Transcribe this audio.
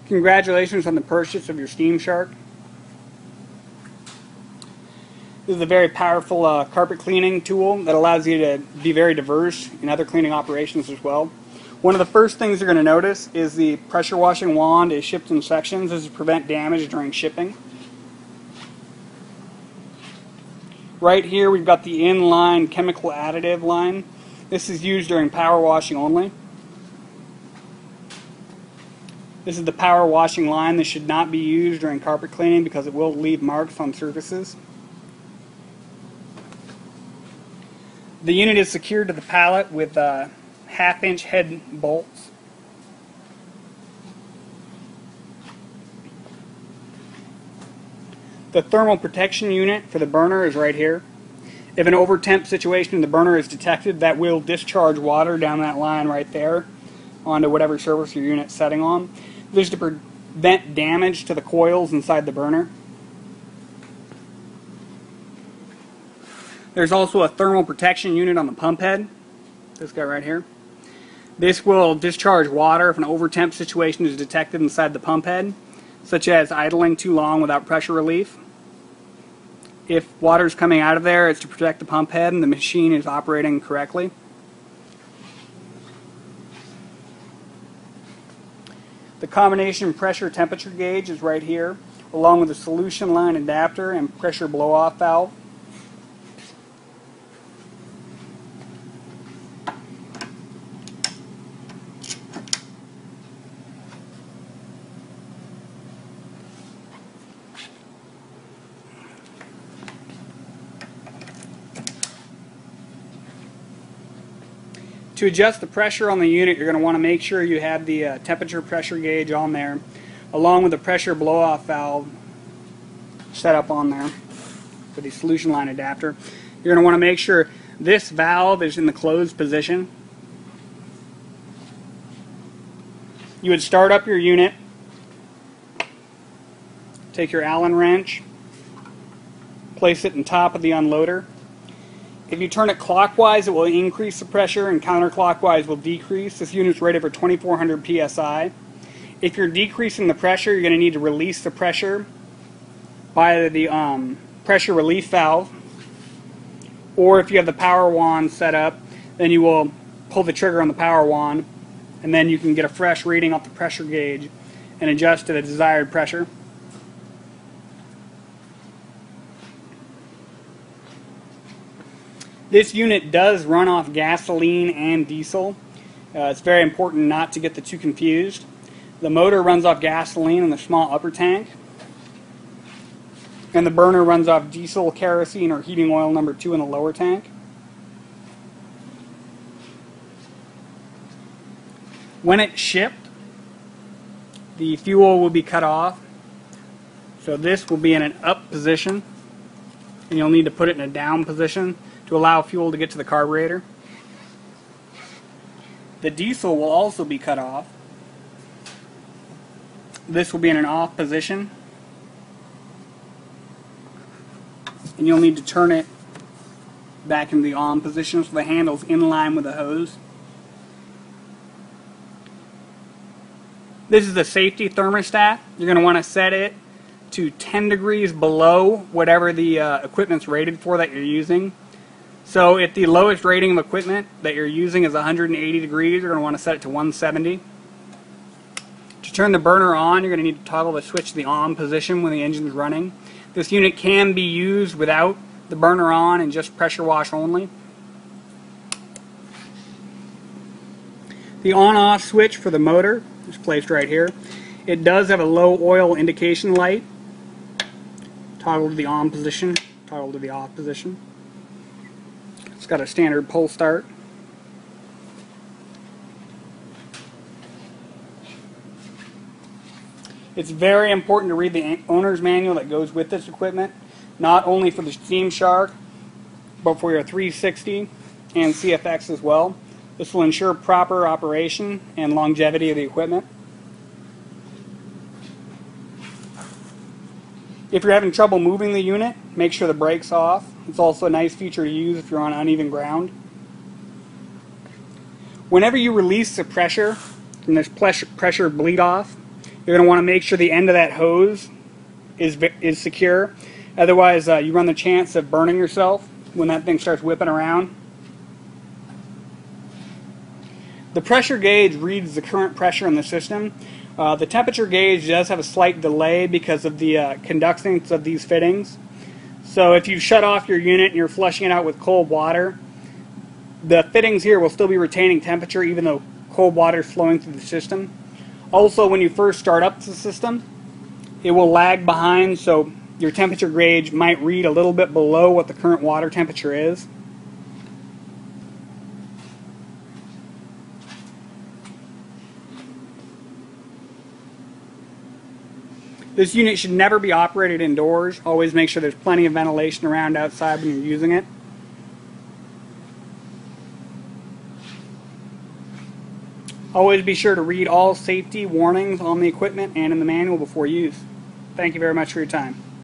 Congratulations on the purchase of your Steam Shark. This is a very powerful carpet cleaning tool that allows you to be very diverse in other cleaning operations as well. One of the first things you're going to notice is the pressure washing wand is shipped in sections. This is to prevent damage during shipping. Right here we've got the inline chemical additive line. This is used during power washing only. This is the power washing line. This should not be used during carpet cleaning because it will leave marks on surfaces. The unit is secured to the pallet with half-inch head bolts. The thermal protection unit for the burner is right here. If an over-temp situation in the burner is detected, that will discharge water down that line right there onto whatever surface your unit's setting on. This is to prevent damage to the coils inside the burner. There's also a thermal protection unit on the pump head, this guy right here. This will discharge water if an over-temp situation is detected inside the pump head, such as idling too long without pressure relief. If water is coming out of there, it's to protect the pump head and the machine is operating correctly. The combination pressure temperature gauge is right here, along with a solution line adapter and pressure blow-off valve. To adjust the pressure on the unit, you're going to want to make sure you have the temperature pressure gauge on there, along with the pressure blow-off valve set up on there for the solution line adapter. You're going to want to make sure this valve is in the closed position. You would start up your unit, take your Allen wrench, place it on top of the unloader. If you turn it clockwise, it will increase the pressure, and counterclockwise will decrease. This unit's rated for 2400 psi. If you're decreasing the pressure, you're going to need to release the pressure by the pressure relief valve. Or if you have the power wand set up, then you will pull the trigger on the power wand, and then you can get a fresh reading off the pressure gauge and adjust to the desired pressure. This unit does run off gasoline and diesel. It's very important not to get the two confused. The motor runs off gasoline in the small upper tank, and the burner runs off diesel, kerosene, or heating oil number 2 in the lower tank. When it's shipped, the fuel will be cut off. So this will be in an up position, and you'll need to put it in a down position to allow fuel to get to the carburetor. The diesel will also be cut off. This will be in an off position, and you'll need to turn it back into the on position so the handle's in line with the hose. This is the safety thermostat. You're going to want to set it to 10 degrees below whatever the equipment's rated for that you're using. So if the lowest rating of equipment that you're using is 180 degrees, you're going to want to set it to 170. To turn the burner on, you're going to need to toggle the switch to the on position when the engine's running. This unit can be used without the burner on and just pressure wash only. The on-off switch for the motor is placed right here. It does have a low oil indication light. Toggle to the on position, toggle to the off position. It's got a standard pull start. It's very important to read the owner's manual that goes with this equipment, not only for the Steam Shark, but for your 360 and CFX as well. This will ensure proper operation and longevity of the equipment. If you're having trouble moving the unit, make sure the brake's off. It's also a nice feature to use if you're on uneven ground. Whenever you release the pressure from this pressure bleed off, You're going to want to make sure the end of that hose is secure. Otherwise, you run the chance of burning yourself when that thing starts whipping around. The pressure gauge reads the current pressure in the system. The temperature gauge does have a slight delay because of the conductance of these fittings. So if you shut off your unit and you're flushing it out with cold water, the fittings here will still be retaining temperature even though cold water is flowing through the system. Also, when you first start up the system, it will lag behind, so your temperature gauge might read a little bit below what the current water temperature is. This unit should never be operated indoors. Always make sure there's plenty of ventilation around outside when you're using it. Always be sure to read all safety warnings on the equipment and in the manual before use. Thank you very much for your time.